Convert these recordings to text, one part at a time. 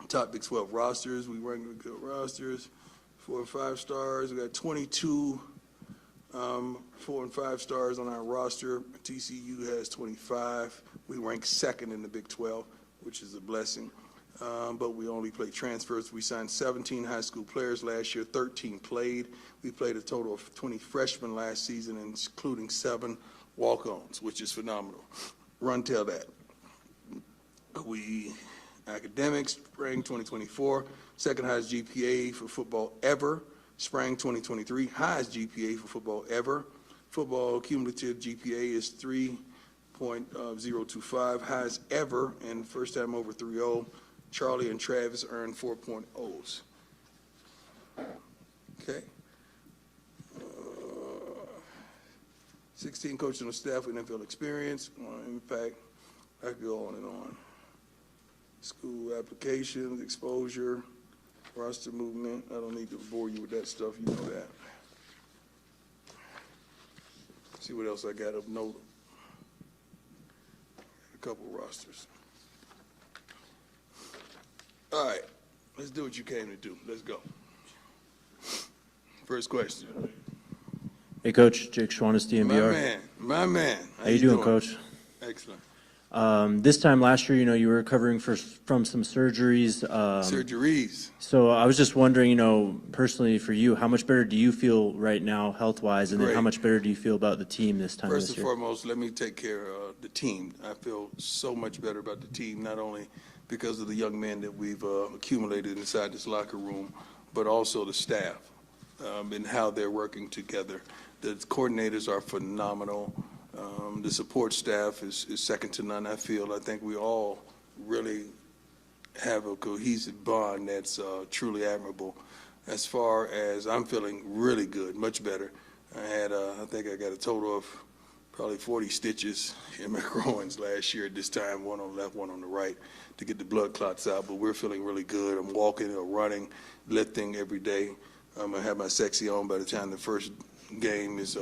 top Big 12 rosters. We ranked good rosters, 4 and 5 stars. We got 22 4 and 5 stars on our roster. TCU has 25. We rank second in the Big 12, which is a blessing. But we only play transfers. We signed 17 high school players last year. 13 played. We played a total of 20 freshmen last season, including 7 walk-ons, which is phenomenal. Run tell that. We academics, spring 2024, second highest GPA for football ever. Spring 2023, highest GPA for football ever. Football cumulative GPA is 3.025, highest ever, and first time over 3.0. Charlie and Travis earned 4.0s. Okay. 16 coaches on the staff with NFL experience. Impact, I could go on and on. School applications, exposure, roster movement. I don't need to bore you with that stuff. You know that. See what else I got of note. A couple rosters. All right, let's do what you came to do. Let's go. First question. Hey, Coach. Jake Schwannis, DMVR. My man. How you doing, Coach? Excellent. This time last year, you were recovering from some surgeries. Surgeries. So I was just wondering, personally for you, how much better do you feel right now health-wise, and then how much better do you feel about the team this time First this and year? foremost, let me take care of the team. I feel so much better about the team, not only because of the young men that we've accumulated inside this locker room, but also the staff and how they're working together. The coordinators are phenomenal. The support staff is second to none, I feel. I think we all really have a cohesive bond that's truly admirable. As far as I'm feeling really good, much better. I think I got a total of probably 40 stitches in my groins last year at this time, one on the left, one on the right, to get the blood clots out. But we're feeling really good. I'm walking or running, lifting every day. I'm going to have my sexy on by the time the first game is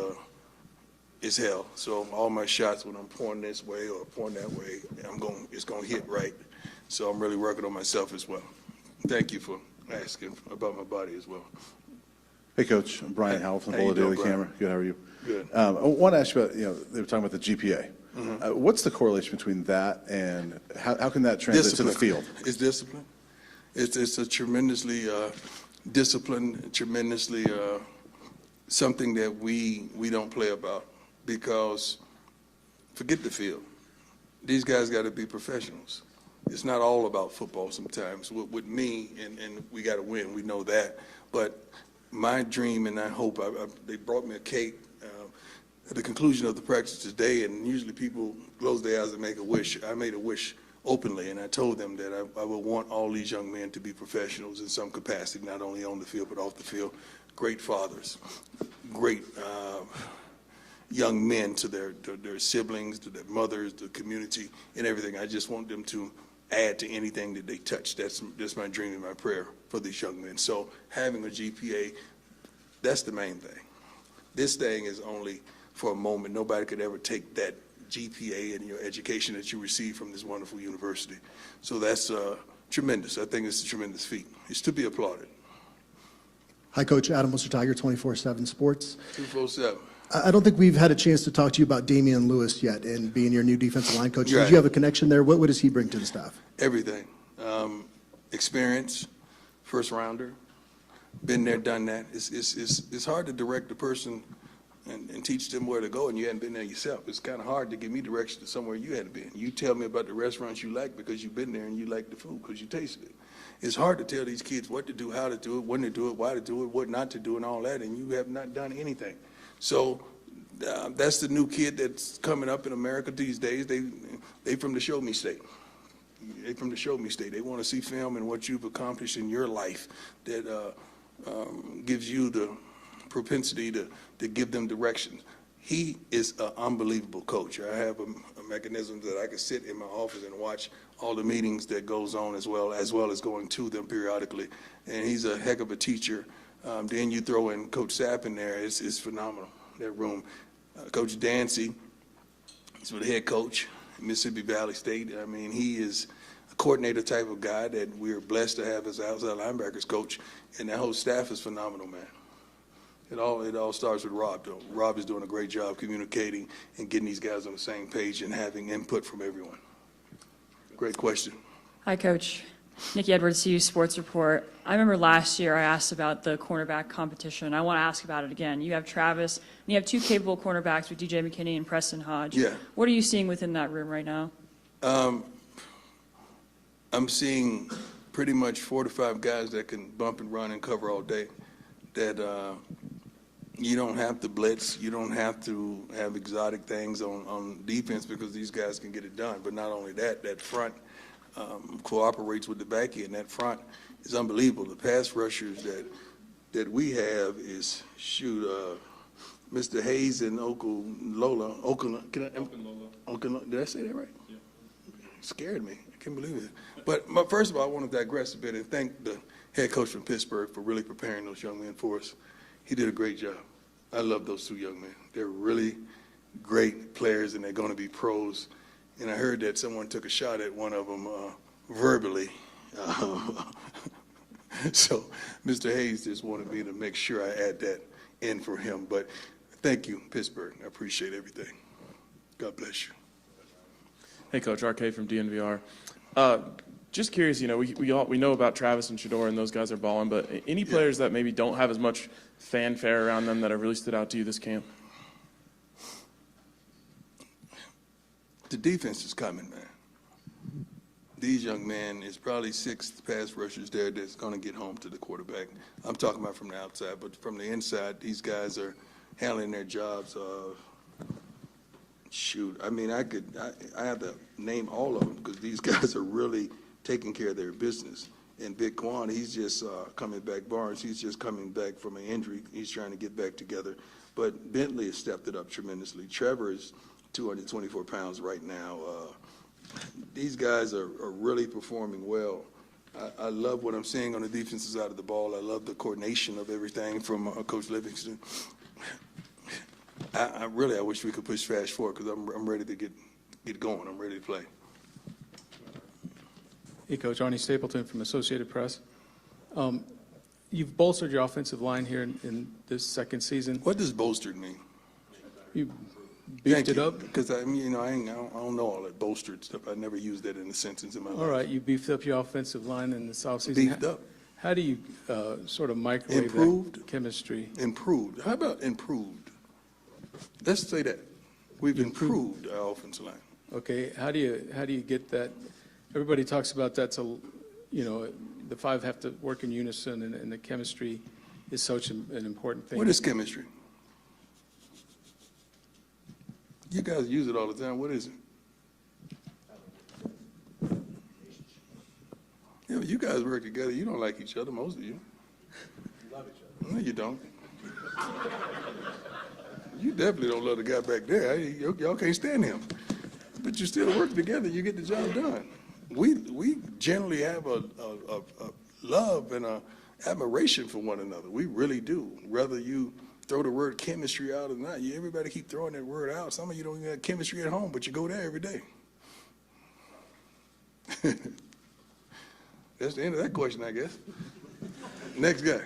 hell. So all my shots, when I'm pouring this way or pouring that way, it's going to hit right. So I'm really working on myself as well. Thank you for asking about my body as well. Hey, Coach. I'm Brian Howell from the Boulder Daily Camera. Good. How are you? Good. I want to ask you about, they were talking about the GPA. Mm-hmm. What's the correlation between that and how can that translate to the field? It's discipline. It's a tremendously disciplined, tremendously something that we don't play about, because forget the field. These guys got to be professionals. It's not all about football sometimes. With me, and we got to win, we know that. But my dream and I hope, they brought me a cake at the conclusion of the practice today, and usually people close their eyes and make a wish. I made a wish openly, and I told them that I would want all these young men to be professionals in some capacity, not only on the field but off the field. Great fathers, great young men to their siblings, to their mothers, the community, and everything. I just want them to add to anything that they touch. That's my dream and my prayer for these young men. So having a GPA, that's the main thing. This thing is only for a moment. Nobody could ever take that GPA and your education that you receive from this wonderful university. So that's tremendous. I think it's a tremendous feat. It's to be applauded. Hi, Coach. Adam Tiger, 24/7 Sports. 247. I don't think we've had a chance to talk to you about Damian Lewis yet, and being your new defensive line coach. Right. Did you have a connection there? What does he bring to the staff? Everything. Experience, first rounder, been there, done that. It's hard to direct a person and teach them where to go, and you hadn't been there yourself. It's kind of hard to give me direction to somewhere you hadn't been. You tell me about the restaurants you like because you've been there and you like the food because you tasted it. It's hard to tell these kids what to do, how to do it, when to do it, why to do it, what not to do, and all that, and you have not done anything. So that's the new kid that's coming up in America these days. They from the show me state. They from the show me state. They want to see film and what you've accomplished in your life that gives you the propensity to give them direction. He is an unbelievable coach. I have a mechanism that I can sit in my office and watch all the meetings that goes on as well as going to them periodically. And he's a heck of a teacher. Then you throw in Coach Sapp in there. It's phenomenal, that room. Coach Dancy, he's the head coach at Mississippi Valley State. I mean, he is a coordinator type of guy that we're blessed to have as outside linebackers coach, and that whole staff is phenomenal, man. It all starts with Rob, though. Rob is doing a great job communicating and getting these guys on the same page and having input from everyone. Great question. Hi, Coach. Nikki Edwards, CU Sports Report. I remember last year I asked about the cornerback competition. I want to ask about it again. You have Travis, and you have two capable cornerbacks with DJ McKinney and Preston Hodge. Yeah. What are you seeing within that room right now? I'm seeing pretty much 4 to 5 guys that can bump and run and cover all day. That you don't have to blitz. You don't have to have exotic things on defense because these guys can get it done. But not only that, that front cooperates with the back end. That front is unbelievable. The pass rushers that we have is, Mr. Hayes and Okunlola. Did I say that right? Yeah. It scared me. I can't believe it. But first of all, I want to digress a bit and thank the head coach from Pittsburgh for really preparing those young men for us. He did a great job. I love those 2 young men. They're really great players, and they're going to be pros. And I heard that someone took a shot at one of them verbally. So Mr. Hayes just wanted me to make sure I add that in for him. But thank you, Pittsburgh. I appreciate everything. God bless you. Hey, Coach, RK from DNVR. Just curious, we know about Travis and Shador, and those guys are balling, but any players that maybe don't have as much fanfare around them that have really stood out to you this camp? The defense is coming, man. These young men is probably 6 pass rushers there that's going to get home to the quarterback. I'm talking about from the outside, but from the inside, these guys are handling their jobs. I mean, I have to name all of them because these guys are really taking care of their business. And Big Quan, he's just coming back. Barnes, he's just coming back from an injury. He's trying to get back together. But Bentley has stepped it up tremendously. Trevor is 224 pounds right now. These guys are really performing well. I love what I'm seeing on the defensive side of the ball. I love the coordination of everything from Coach Livingston. I wish we could push fast forward because I'm ready to get going. I'm ready to play. Hey, Coach. Arnie Stapleton from Associated Press. You've bolstered your offensive line here in this second season. What does bolstered mean? You beefed it up? Because I don't know all that bolstered stuff. I never used that in a sentence in my life. All right, you beefed up your offensive line in this offseason. Beefed up. How do you sort of microwave Improved? that chemistry? Improved. How about improved? Let's say that. We've improved our offensive line. Okay, how do you get that? Everybody talks about that. So, the 5 have to work in unison, and the chemistry is such an important thing. What is chemistry? You guys use it all the time. What is it? Yeah, you guys work together. You don't like each other, most of you. You love each other. No, you don't. You definitely don't love the guy back there. Y'all can't stand him. But you still work together. You get the job done. We generally have a love and a admiration for one another. We really do. Whether you throw the word chemistry out or not, everybody keep throwing that word out. Some of you don't even have chemistry at home, but you go there every day. That's the end of that question, I guess. Next guy.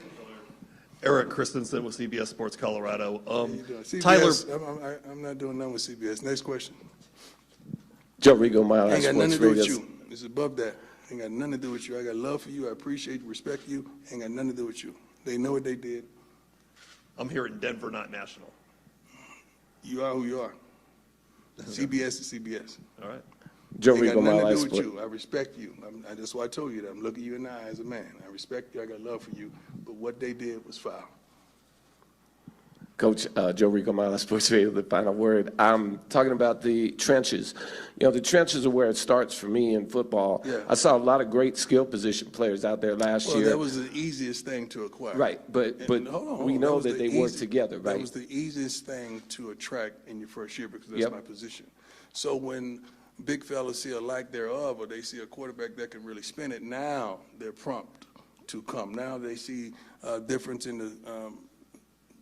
Eric Christensen with CBS Sports Colorado. CBS, Tyler, I'm not doing nothing with CBS. Next question. Joe Rigo, Mile High Ain't got nothing to Sports do with Radio. you. It's above that. Ain't got nothing to do with you. I got love for you. I appreciate you, respect you. Ain't got nothing to do with you. They know what they did. I'm here in Denver, not national. You are who you are. CBS is CBS. All right. Joe Ain't got Rigo, Mile nothing High to do with Sports. you. I respect you. That's why I told you that. I'm looking you in the eye as a man. I respect you. I got love for you. But what they did was foul. Coach Joe Rico, Mile High Sports Radio, the final word. I'm talking about the trenches. The trenches are where it starts for me in football. Yeah. I saw a lot of great skill position players out there last Well, year. that was the easiest thing to acquire. Right, but And hold on, we know was that the they work easy- together, That right? was the easiest thing to attract in your first year because that's Yep. my position. So when big fellas see a lack thereof or they see a quarterback that can really spin it, now they're prompt to come. Now they see a difference in the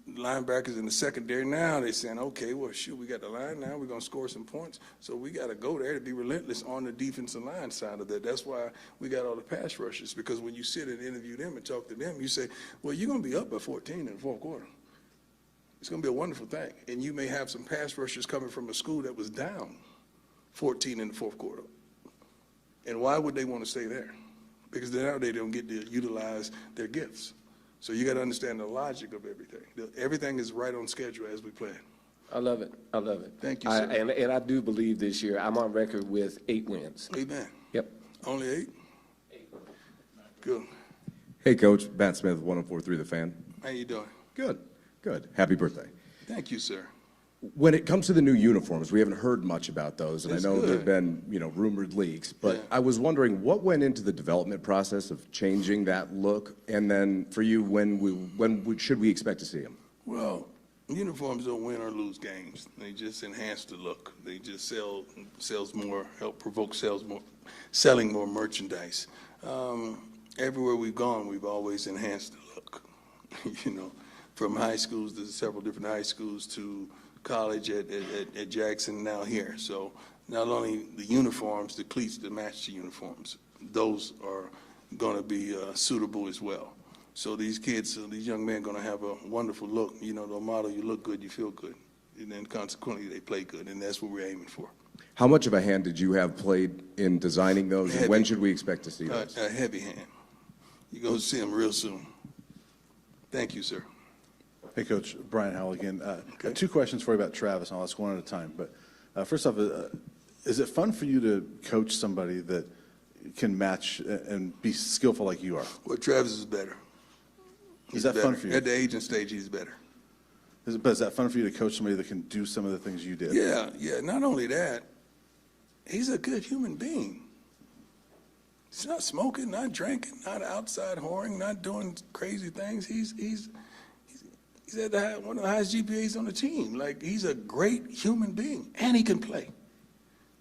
linebackers in the secondary. Now they're saying, okay, well, shoot, we got the line now. We're going to score some points. So we got to go there to be relentless on the defensive line side of that. That's why we got all the pass rushers, because when you sit and interview them and talk to them, you say, well, you're going to be up by 14 in the fourth quarter. It's going to be a wonderful thing. And you may have some pass rushers coming from a school that was down 14 in the fourth quarter. And why would they want to stay there? Because now they don't get to utilize their gifts. So you got to understand the logic of everything. Everything is right on schedule as we plan. I love it. I love it. Thank you, sir. And I do believe this year I'm on record with 8 wins. Amen. Yep. Only 8? 8. Good. Hey, Coach. Matt Smith, 104.3 The Fan. How you doing? Good. Good. Happy birthday. Thank you, sir. When it comes to the new uniforms, we haven't heard much about those, and It's I know there have good. been, rumored leaks, but Yeah. I was wondering what went into the development process of changing that look, and then for you, when should we expect to see them? Well, uniforms don't win or lose games. They just enhance the look. They just sells more, help provoke sales more, selling more merchandise. Everywhere we've gone, we've always enhanced the look. From high schools to several different high schools to college at Jackson, now here. So not only the uniforms, the cleats that match the uniforms, those are going to be suitable as well. So these kids, these young men are going to have a wonderful look. The motto, you look good, you feel good. And then consequently, they play good, and that's what we're aiming for. How much of a hand did you have played in designing those, and when should we expect to see those? A heavy hand. You're going to see them real soon. Thank you, sir. Hey, Coach, Brian Howell again. 2 questions for you about Travis, and I'll ask one at a time. But first off, is it fun for you to coach somebody that can match and be skillful like you are? Well, Travis is better. Is that fun for you? At the age and stage, he's better. But is that fun for you to coach somebody that can do some of the things you did? Yeah. Not only that, he's a good human being. He's not smoking, not drinking, not outside whoring, not doing crazy things. He's at one of the highest GPAs on the team. Like, he's a great human being, and he can play.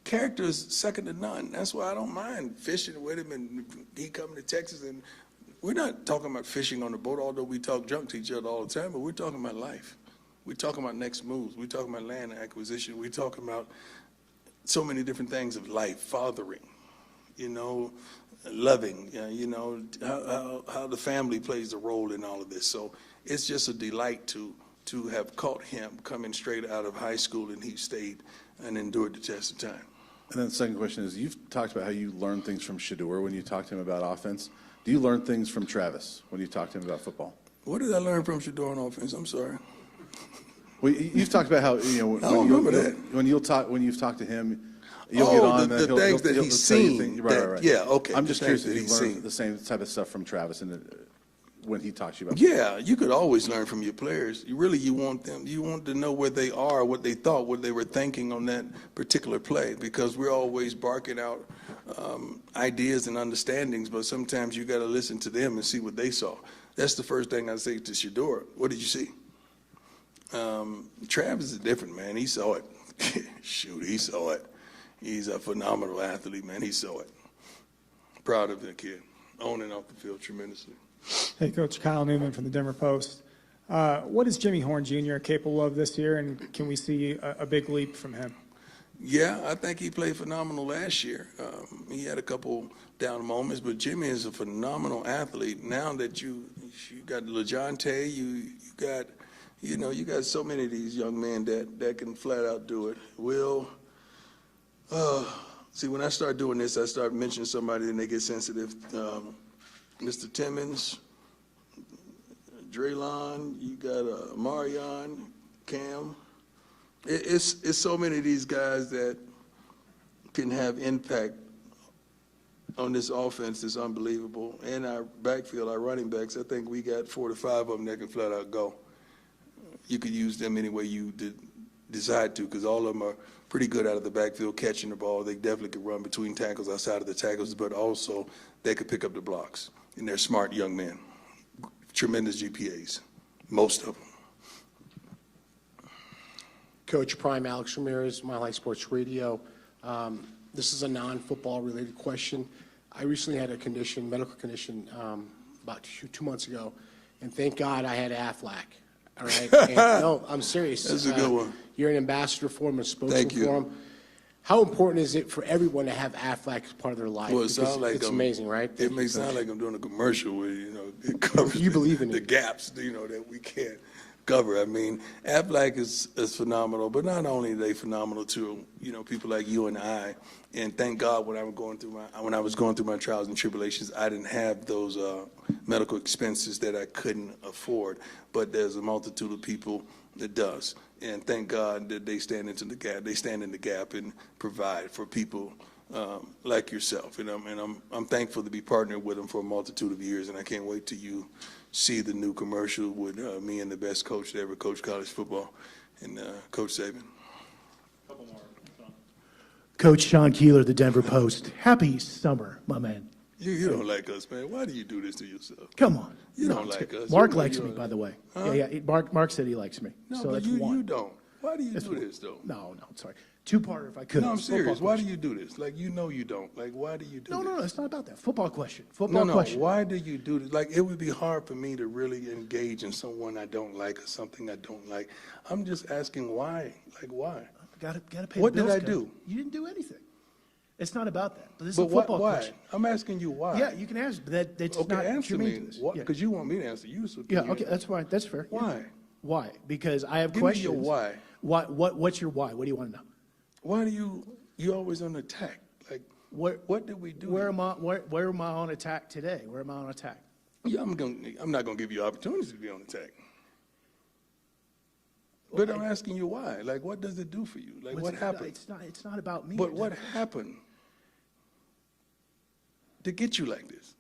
Character is second to none. That's why I don't mind fishing with him, and he coming to Texas. And we're not talking about fishing on the boat, although we talk junk to each other all the time, but we're talking about life. We're talking about next moves. We're talking about land acquisition. We're talking about so many different things of life, fathering, loving, how the family plays a role in all of this. So it's just a delight to have caught him coming straight out of high school, and he stayed and endured the test of time. And then the second question is, you've talked about how you learn things from Shador when you talk to him about offense. Do you learn things from Travis when you talk to him about football? What did I learn from Shador on offense? I'm sorry. Well, you've talked about how when you've talked to him, you'll get on the things that he's seen. Right. Yeah, okay. I'm just curious if he's you learned seen the same type of stuff from Travis when he talks to you about. Yeah, you could always learn from your players. You want to know where they are, what they thought, what they were thinking on that particular play, because we're always barking out ideas and understandings, but sometimes you got to listen to them and see what they saw. That's the first thing I say to Shador. What did you see? Travis is different, man. He saw it. Shoot, he saw it. He's a phenomenal athlete, man. He saw it. Proud of the kid. On and off the field tremendously. Hey, Coach, Kyle Newman from the Denver Post. What is Jimmy Horn Jr. capable of this year, and can we see a big leap from him? Yeah, I think he played phenomenal last year. He had a couple down moments, but Jimmy is a phenomenal athlete. Now that you got LaJonte, you got so many of these young men that can flat out do it. See, when I start doing this, I start mentioning somebody and they get sensitive. Mr. Timmons, Draylon, you got Marion, Cam. It's so many of these guys that can have impact on this offense. It's unbelievable. And our backfield, our running backs, I think we got 4 to 5 of them that can flat out go. You could use them any way you decide to, because all of them are pretty good out of the backfield catching the ball. They definitely could run between tackles, outside of the tackles, but also they could pick up the blocks. And they're smart young men. Tremendous GPAs, most of them. Coach Prime, Alex Ramirez, Mile High Sports Radio. This is a non-football related question. I recently had a medical condition, about 2 months ago, and thank God I had Aflac. all right? And, no, I'm serious. That's a good one. You're an ambassador for them, a spokesman Thank you. for them. How important is it for everyone to have Aflac as part of their life? Well, it Because sounds like it's amazing, right? It may sound like I'm doing a commercial where, it covers You believe in the it. gaps, that we can't cover. I mean, Aflac is phenomenal, but not only are they phenomenal to, people like you and I, and thank God when I was going through my trials and tribulations, I didn't have those medical expenses that I couldn't afford, but there's a multitude of people that does. And thank God that they stand in the gap and provide for people like yourself. And I'm thankful to be partnered with them for a multitude of years. And I can't wait till you see the new commercial with me and the best coach that ever coached college football, and Coach Saban. Coach Sean Keeler, the Denver Post. Happy summer, my man. You don't like us, man. Why do you do this to yourself? Come on. You No, don't it's like good. us. Mark likes me, by the way. Huh? Yeah. Mark said he likes me. No, so but that's you one. don't. Why do you That's do one. this, though? No, sorry. Two-parter if I could. No, I'm Football serious. Why do question. you do this? Like, you don't. Like, why do you do this? No, it's not about that. Football question. No, Football question. why do you do this? Like, it would be hard for me to really engage in someone I don't like or something I don't like. I'm just asking why. Like, why? Gotta pay What the did bills, I Coach. do? You didn't do anything. It's not about that. But this But is a football why? question. I'm asking you why. Yeah, you can answer, but that's Okay, not answer germane me. to this. What? Yeah. Because you want me to answer you. So Yeah, okay, that's fine. That's fair. Yeah. Why? Why? Because I have Give me questions. your why. What's your why? What do you want to know? Why do you always on attack? Like, what did we do? Where am I on attack today? Where am I on attack? Yeah, I'm not gonna give you opportunities to be on attack. But I'm asking you why. Like, what does it do for you? Like, what happened? It's not about me. But what happened to get you like this?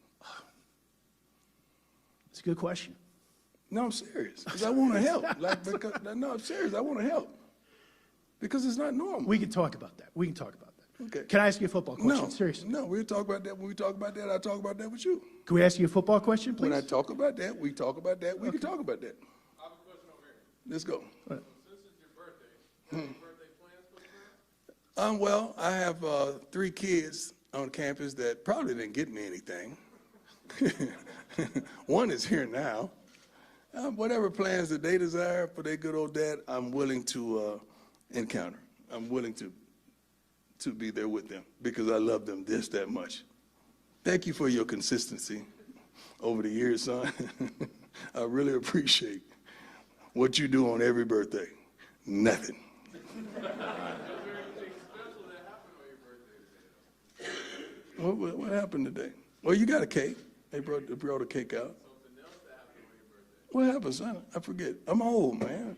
It's a good question. No, I'm serious. Because I want to help. No, I'm serious. I want to help. Because it's not normal. We can talk about that. Okay. Can I ask you a football question? No. Seriously. No, we'll talk about that. When we talk about that, I'll talk about that with you. Can we ask you a football question, please? When I talk about that, we talk about that. We can talk about that. I have a question over here. Let's go. All right. Since it's your birthday, do you have any birthday plans for the birthday? Well, I have 3 kids on campus that probably didn't get me anything. One is here now. Whatever plans that they desire for their good old dad, I'm willing to encounter. I'm willing to be there with them because I love them that much. Thank you for your consistency over the years, son. I really appreciate what you do on every birthday. Nothing. What happened today? Well, you got a cake. They brought a cake out. What happened, son? I forget. I'm old, man.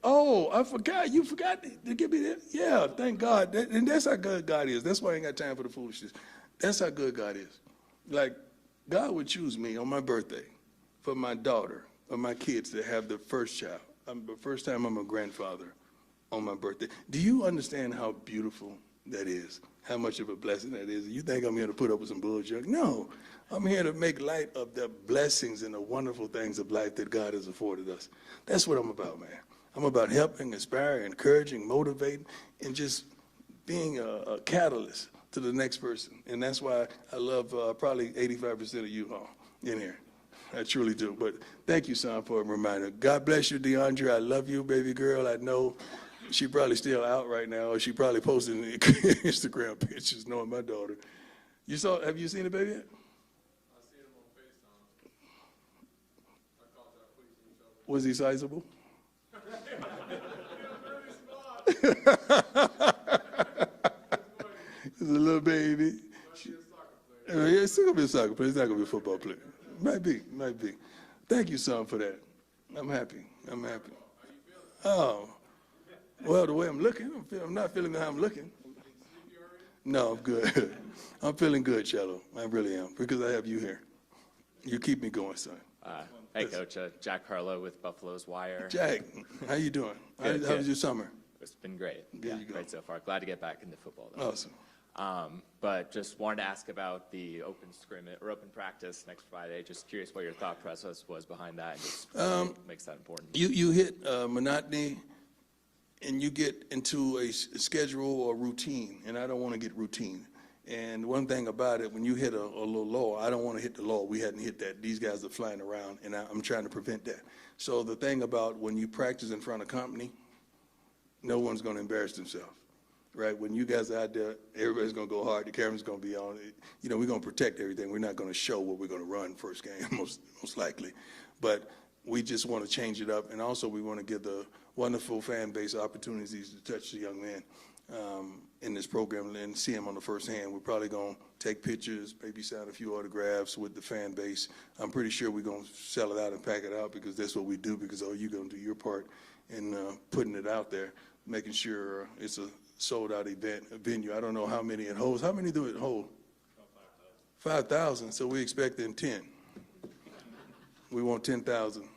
Oh, I forgot. You forgot to give me that? Yeah, thank God. And that's how good God is. That's why I ain't got time for the foolishness. That's how good God is. Like, God would choose me on my birthday for my daughter or my kids to have their first child. The first time I'm a grandfather on my birthday. Do you understand how beautiful that is? How much of a blessing that is? You think I'm here to put up with some bullshit? No. I'm here to make light of the blessings and the wonderful things of life that God has afforded us. That's what I'm about, man. I'm about helping, inspiring, encouraging, motivating, and just being a catalyst to the next person. And that's why I love probably 85% of you all in here. I truly do. But thank you, son, for a reminder. God bless you, DeAndre. I love you, baby girl. I know she probably still out right now, or she probably posting Instagram pictures knowing my daughter. Have you seen the baby yet? I see him on FaceTime. I called that please. Was he sizable? He's a little baby. Yeah, he's still gonna be a soccer player. He's not gonna be a football player. Might be. Thank you, son, for that. I'm happy. Oh, well, the way I'm looking, I'm not feeling how I'm looking. No, I'm good. I'm feeling good, Shallow. I really am, because I have you here. You keep me going, son. Hey, Coach. Jack Harlow with Buffalo's Wire. Jack, how you doing? How was your summer? It's been great. There you go. Great so far. Glad to get back into football, though. Awesome. But just wanted to ask about the open scrimmage or open practice next Friday. Just curious what your thought process was behind that, and just what makes that important. You hit monotony, and you get into a schedule or routine, and I don't want to get routine. And one thing about it, when you hit a little lower, I don't want to hit the lower. We hadn't hit that. These guys are flying around, and I'm trying to prevent that. So the thing about when you practice in front of company, no one's going to embarrass themselves, right? When you guys are out there, everybody's going to go hard. The camera's going to be on. You know, we're going to protect everything. We're not going to show what we're going to run first game, most likely. But we just want to change it up, and also we want to give the wonderful fan base opportunities to touch the young man in this program and see him on the first hand. We're probably going to take pictures, maybe sign a few autographs with the fan base. I'm pretty sure we're going to sell it out and pack it out because that's what we do, because you're going to do your part in putting it out there, making sure it's a sold-out event, a venue. I don't know how many it holds. How many do it hold? 5,000. So we're expecting 10. We want 10,000.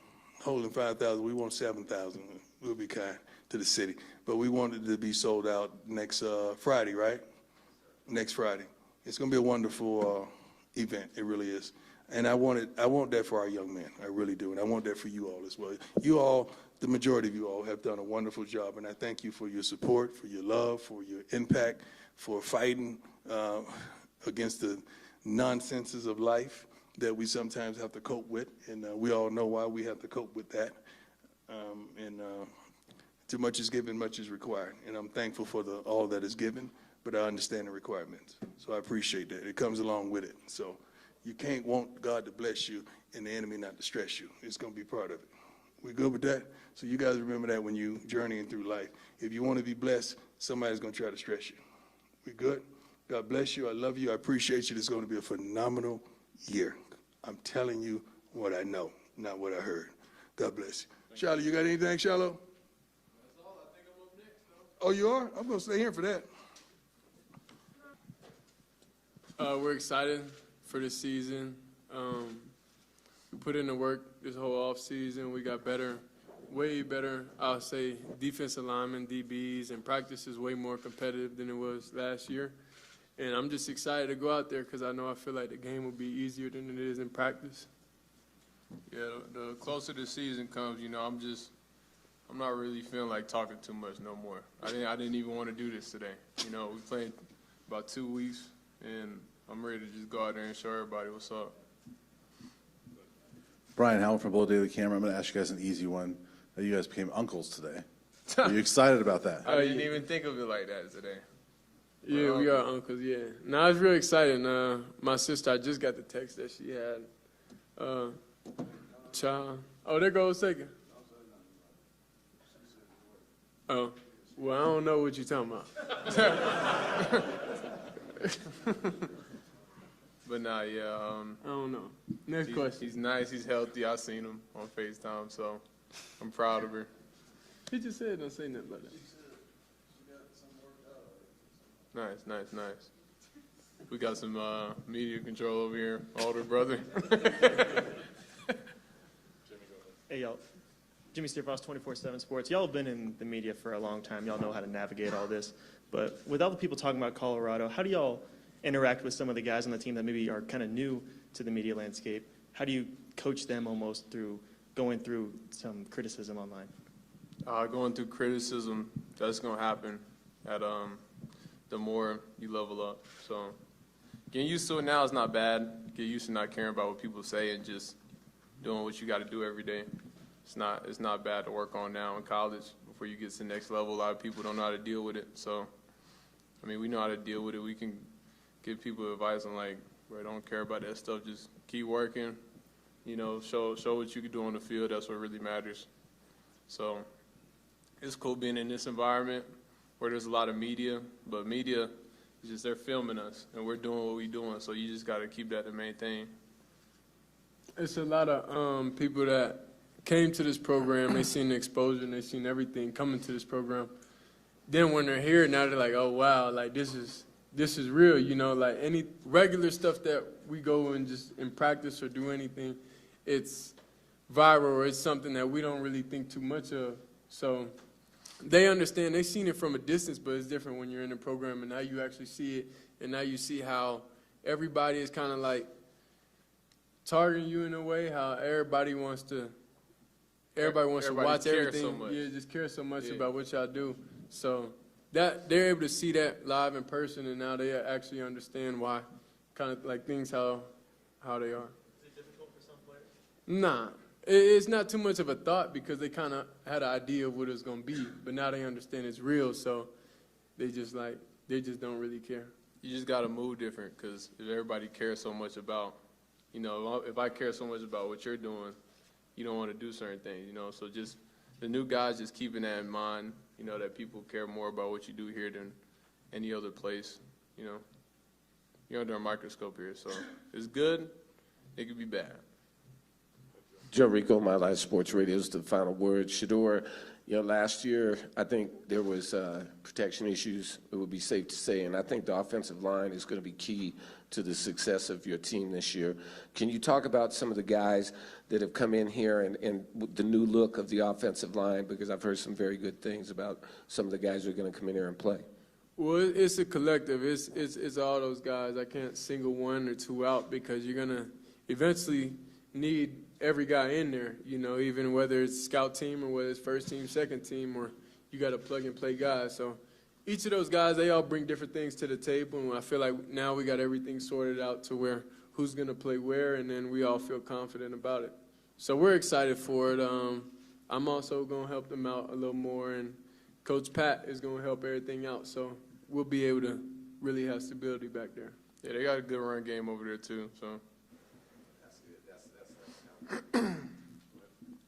Holding 5,000, we want 7,000. We'll be kind to the city. But we want it to be sold out next Friday, right? Next Friday. It's going to be a wonderful event. It really is. And I want that for our young men. I really do. And I want that for you all as well. You all, the majority of you all, have done a wonderful job. And I thank you for your support, for your love, for your impact, for fighting against the nonsenses of life that we sometimes have to cope with. And we all know why we have to cope with that. Too much is given, much is required. And I'm thankful for all that is given, but I understand the requirements. So I appreciate that. It comes along with it. So you can't want God to bless you and the enemy not to stress you. It's going to be part of it. We good with that? So you guys remember that when you journeying through life. If you want to be blessed, somebody's going to try to stress you. We good? God bless you. I love you. I appreciate you. It's going to be a phenomenal year. I'm telling you what I know, not what I heard. God bless you. Charlotte, you got anything, Charlotte? That's all. I think I'm up next, though. Oh, you are? I'm going to stay here for that. We're excited for this season. We put in the work this whole off season. We got better, way better, I'll say, defensive linemen, DBs, and practice is way more competitive than it was last year. And I'm just excited to go out there because I feel like the game will be easier than it is in practice. Yeah, the closer the season comes, I'm not really feeling like talking too much no more. I didn't even want to do this today. We played about 2 weeks, and I'm ready to just go out there and show everybody what's up. Brian Howell from Below Daily Camera. I'm going to ask you guys an easy one. You guys became uncles today. Are you excited about that? I didn't even think of it like that today. Yeah, we are uncles, yeah. No, it's real exciting. My sister, I just got the text that she had. Child. Oh, there goes second. Oh, well, I don't know what you're talking about. But nah, yeah. I don't know. Next question. He's nice. He's healthy. I seen him on FaceTime, so I'm proud of her. He just said don't say nothing about that. Nice. We got some media control over here, older brother. Hey, y'all. Jimmy Steerfoss, 24/7 Sports. Y'all have been in the media for a long time. Y'all know how to navigate all this. But with all the people talking about Colorado, how do y'all interact with some of the guys on the team that maybe are kind of new to the media landscape? How do you coach them almost through going through some criticism online? Going through criticism, that's going to happen at the more you level up. So getting used to it now is not bad. Get used to not caring about what people say and just doing what you got to do every day. It's not bad to work on now in college before you get to the next level. A lot of people don't know how to deal with it. So, we know how to deal with it. We can give people advice on bro, don't care about that stuff. Just keep working. Show what you can do on the field. That's what really matters. So it's cool being in this environment where there's a lot of media, but media is just they're filming us and we're doing what we're doing. So you just got to keep that the main thing. It's a lot of people that came to this program, they seen the exposure and they seen everything coming to this program. Then when they're here, now they're like, oh wow, this is real, any regular stuff that we go and just in practice or do anything, it's viral or it's something that we don't really think too much of. So they understand, they've seen it from a distance, but it's different when you're in the program and now you actually see it and now you see how everybody is kind of targeting you in a way, how everybody wants to watch everything. So much. Yeah, just care so much about what y'all do. So that they're able to see that live in person, and now they actually understand why, kind of like things how they are. Is it difficult for some players? Nah, it's not too much of a thought because they kind of had an idea of what it was going to be, but now they understand it's real, so they just don't really care. You just got to move different because if everybody cares so much about, you know, if I care so much about what you're doing, you don't want to do certain things, you know. So just the new guys just keeping that in mind, you know, that people care more about what you do here than any other place, you know. You're under a microscope here, so it's good, it could be bad. Joe Rico, My Life Sports Radio is the final word. Shador, you know, last year I think there was protection issues, it would be safe to say, and I think the offensive line is going to be key to the success of your team this year. Can you talk about some of the guys that have come in here and the new look of the offensive line? Because I've heard some very good things about some of the guys who are going to come in here and play. Well, it's a collective. It's all those guys. I can't single one or two out because you're going to eventually need every guy in there, you know, even whether it's scout team or whether it's first team, second team, or you got to plug and play guys. So each of those guys, they all bring different things to the table, and I feel like now we got everything sorted out to where who's going to play where, and then we all feel confident about it. So we're excited for it. I'm also going to help them out a little more, and Coach Pat is going to help everything out. So we'll be able to really have stability back there. Yeah, they got a good run game over there too, so.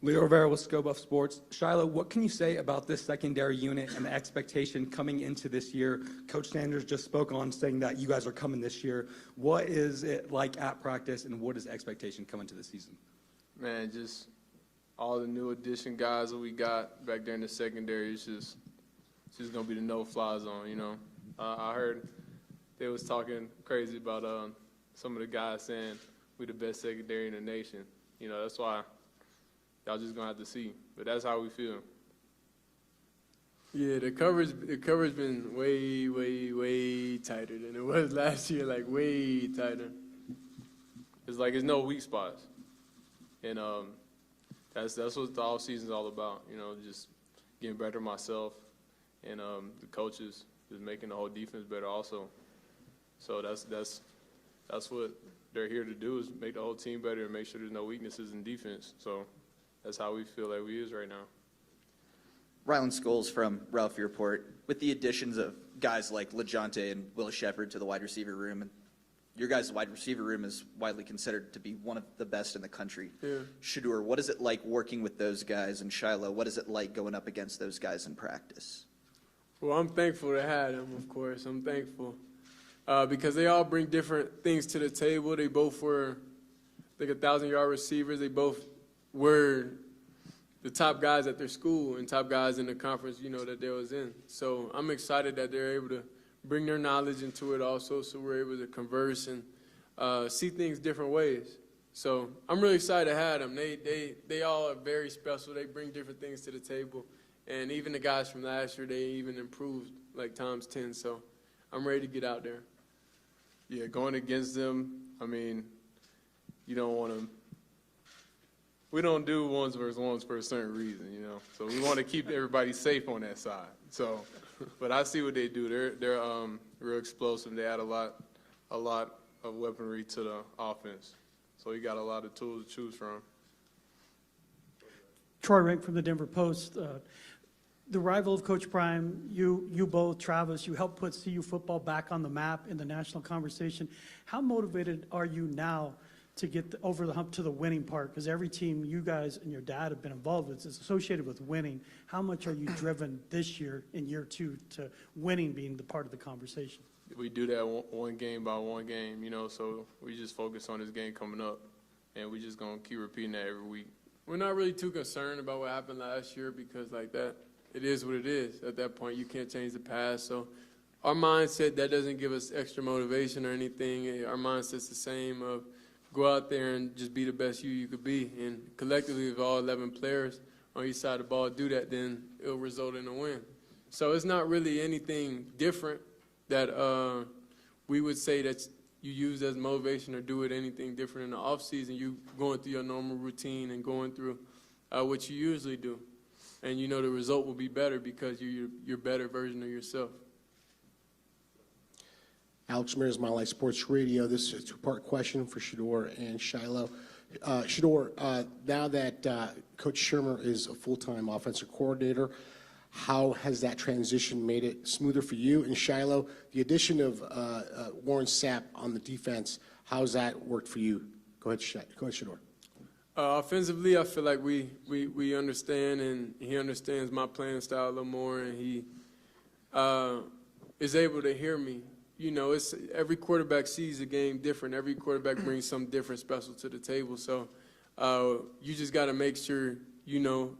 Leo Rivera with Scobuff Sports. Shiloh, what can you say about this secondary unit and the expectation coming into this year? Coach Sanders just spoke on saying that you guys are coming this year. What is it like at practice, and what is the expectation coming to the season? Man, just all the new addition guys that we got back there in the secondary, it's just going to be the no-fly zone, you know. I heard they was talking crazy about some of the guys saying we the best secondary in the nation. You know, that's why y'all just going to have to see. But that's how we feel. Yeah, the coverage been way, way, way tighter than it was last year, like way tighter. It's like there's no weak spots. And that's what the off season's all about, you know, just getting better myself, and the coaches is making the whole defense better also. So that's what they're here to do, is make the whole team better and make sure there's no weaknesses in defense. So that's how we feel like we is right now. Rylan Scholes from Ralphie Report. With the additions of guys like LaJonte and Will Shepard to the wide receiver room, and your guys' wide receiver room is widely considered to be one of the best in the country. Yeah. Shador, what is it like working with those guys? And Shiloh, what is it like going up against those guys in practice? Well, I'm thankful to have them, of course. I'm thankful. Because they all bring different things to the table. They both were, I think, 1,000-yard receivers. They both were the top guys at their school and top guys in the conference, you know, that they was in. So I'm excited that they're able to bring their knowledge into it also, so we're able to converse and see things different ways. So I'm really excited to have them. They all are very special. They bring different things to the table. And even the guys from last year, they even improved like times 10. So I'm ready to get out there. Yeah, going against them, I mean, you don't want to. We don't do ones versus ones for a certain reason, you know. So we want to keep everybody safe on that side. So, but I see what they do. They're real explosive. They add a lot of weaponry to the offense. So you got a lot of tools to choose from. Troy Rink from the Denver Post. The rival of Coach Prime, you both, Travis, you helped put CU football back on the map in the national conversation. How motivated are you now to get over the hump to the winning part? Because every team you guys and your dad have been involved with is associated with winning. How much are you driven this year in year two to winning being the part of the conversation? We do that one game by one game, you know, so we just focus on this game coming up, and we just going to keep repeating that every week. We're not really too concerned about what happened last year because like that, it is what it is. At that point, you can't change the past. So our mindset, that doesn't give us extra motivation or anything. Our mindset's the same of go out there and just be the best you could be. And collectively, if all 11 players on each side of the ball do that, then it'll result in a win. So it's not really anything different that we would say that you use as motivation or do it anything different in the off season. You going through your normal routine and going through what you usually do. and you know the result will be better because you're better version of yourself. Alex Ramirez, Mile High Sports Radio. This is a two-part question for Shador and Shiloh. Shador, now that Coach Shermer is a full-time offensive coordinator, how has that transition made it smoother for you? And Shiloh, the addition of Warren Sapp on the defense, how's that worked for you? Go ahead, Shador. Offensively, I feel like we understand, and he understands my playing style a little more, and he is able to hear me. You know, it's every quarterback sees the game different. Every quarterback brings something different special to the table. So you just got to make sure, you know,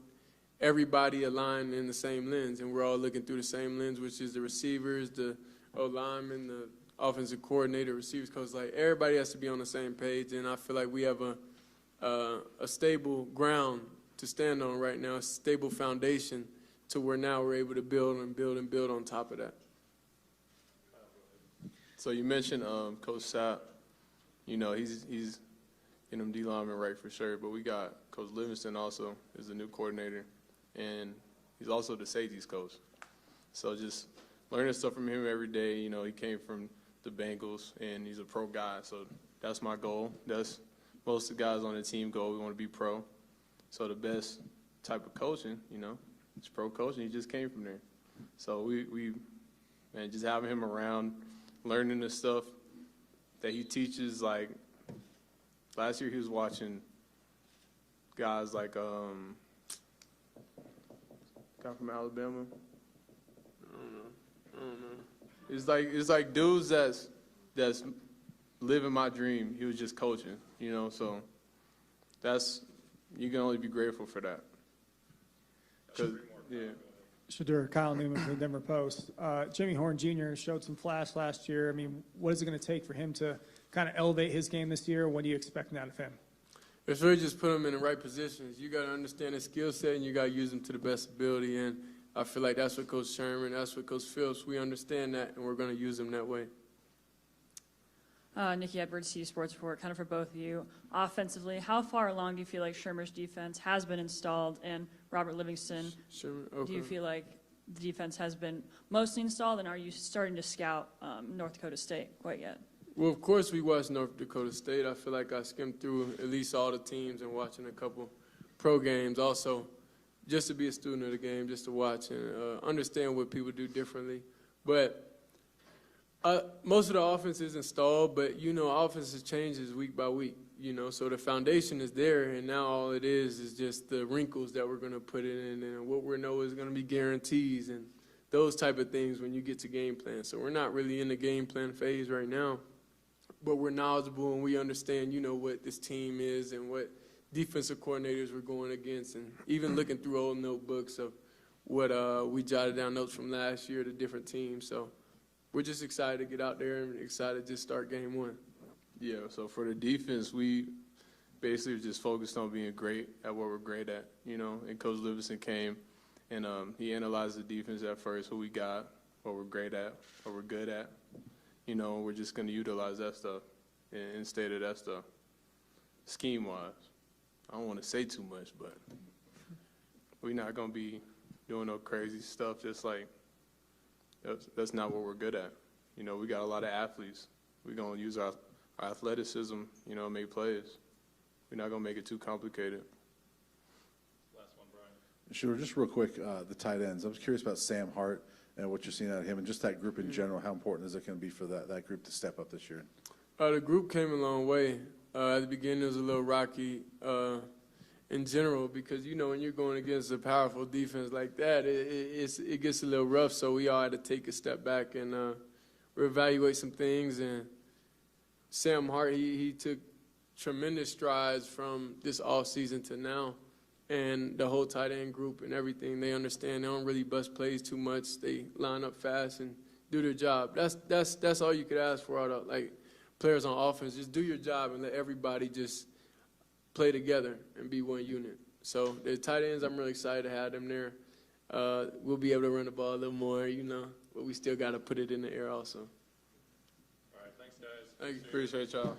everybody aligned in the same lens, and we're all looking through the same lens, which is the receivers, the O-linemen, the offensive coordinator, receivers coach. Like, everybody has to be on the same page, and I feel like we have a stable ground to stand on right now, a stable foundation to where now we're able to build and build and build on top of that. So you mentioned Coach Sapp. You know, he's in them D linemen right for sure, but we got Coach Livingston also is the new coordinator, and he's also the safeties coach. So just learning stuff from him every day. You know, he came from the Bengals, and he's a pro guy, so that's my goal. That's most of the guys on the team goal. We want to be pro. So the best type of coaching, you know, it's pro coaching. He just came from there. So we just having him around, learning the stuff that he teaches. Like last year, he was watching guys like guy from Alabama. I don't know. It's like dudes that's living my dream. He was just coaching, you know. So you can only be grateful for that. 'Cause, yeah. Shador, Kyle Newman from the Denver Post. Jimmy Horn Jr. showed some flash last year. I mean, what is it going to take for him to kind of elevate his game this year? What do you expect out of him? It's really just put him in the right positions. You got to understand his skill set, and you got to use him to the best ability. And I feel like that's what Coach Sherman, that's what Coach Phillips, we understand that, and we're going to use him that way. Nikki Edwards, CU Sports Report, kind of for both of you. Offensively, how far along do you feel like Shermer's defense has been installed? And Robert Livingston, do you feel like the defense has been mostly installed, and are you starting to scout North Dakota State quite yet? Well, of course we watched North Dakota State. I feel like I skimmed through at least all the teams and watching a couple pro games also, just to be a student of the game, just to watch and understand what people do differently. But most of the offense is installed, but, you know, offense changes week by week, you know, so the foundation is there, and now all it is just the wrinkles that we're going to put in, and what we know is going to be guarantees and those type of things when you get to game plan. So we're not really in the game plan phase right now, but we're knowledgeable and we understand, you know, what this team is and what defensive coordinators we're going against, and even looking through old notebooks of what we jotted down notes from last year to different teams. So we're just excited to get out there and excited to start game one. Yeah, so for the defense, we basically just focused on being great at what we're great at, you know, and Coach Livingston came and he analyzed the defense at first, who we got, what we're great at, what we're good at. You know, we're just going to utilize that stuff instead of that stuff. Scheme-wise, I don't want to say too much, but we're not going to be doing no crazy stuff just like that's not what we're good at. You know, we got a lot of athletes. We're going to use our athleticism, you know, make plays. We're not going to make it too complicated. Last one, Brian. Sure, just real quick, the tight ends. I was curious about Sam Hart and what you're seeing out of him and just that group in general. How important is it going to be for that group to step up this year? The group came a long way. At the beginning, it was a little rocky in general because, you know, when you're going against a powerful defense like that, it gets a little rough. So we all had to take a step back and reevaluate some things. And Sam Hart, he took tremendous strides from this offseason to now. And the whole tight end group and everything, they understand they don't really bust plays too much. They line up fast and do their job. That's all you could ask for out of, like, players on offense. Just do your job and let everybody just play together and be one unit. So the tight ends, I'm really excited to have them there. We'll be able to run the ball a little more, you know, but we still got to put it in the air also. All right, thanks, guys. Thank you. Appreciate y'all.